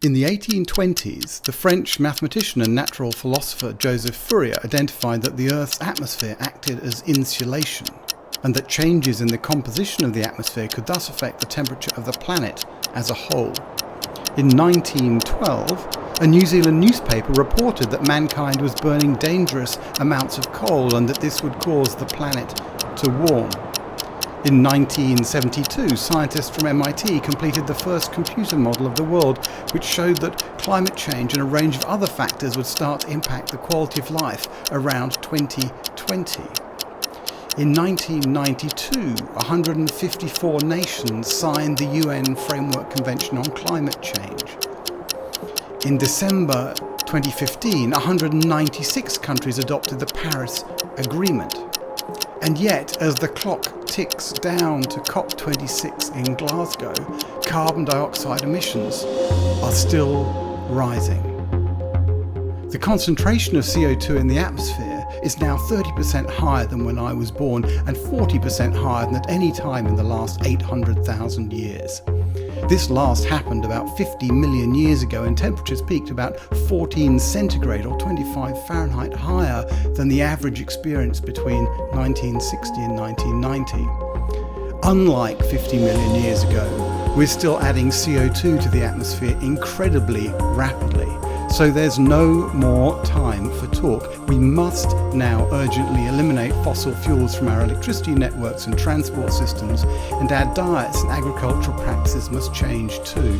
In the 1820s, the French mathematician and natural philosopher Joseph Fourier identified that the Earth's atmosphere acted as insulation, and that changes in the composition of the atmosphere could thus affect the temperature of the planet as a whole. In 1912, a New Zealand newspaper reported that mankind was burning dangerous amounts of coal and that this would cause the planet to warm. In 1972, scientists from MIT completed the first computer model of the world, which showed that climate change and a range of other factors would start to impact the quality of life around 2020. In 1992, 154 nations signed the UN Framework Convention on Climate Change. In December 2015, 196 countries adopted the Paris Agreement. And yet, as the clock ticks down to COP26 in Glasgow, carbon dioxide emissions are still rising. The concentration of CO2 in the atmosphere is now 30% higher than when I was born and 40% higher than at any time in the last 800,000 years. This last happened about 50 million years ago, and temperatures peaked about 14 centigrade or 25 Fahrenheit higher than the average experience between 1960 and 1990. Unlike 50 million years ago, we're still adding CO2 to the atmosphere incredibly rapidly. So there's no more time for talk. We must now urgently eliminate fossil fuels from our electricity networks and transport systems, and our diets and agricultural practices must change too.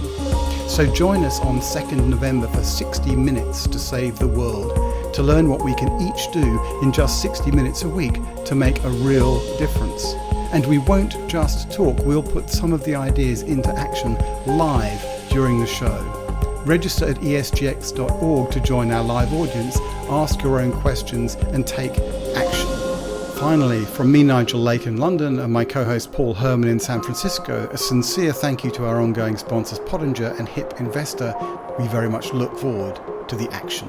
So join us on 2nd November for 60 Minutes to Save the World, to learn what we can each do in just 60 minutes a week to make a real difference. And we won't just talk, we'll put some of the ideas into action live during the show. Register at ESGX.org to join our live audience, ask your own questions and take action. Finally, from me, Nigel Lake in London, and my co-host Paul Herman in San Francisco, a sincere thank you to our ongoing sponsors Pottinger and Hip Investor. We very much look forward to the action.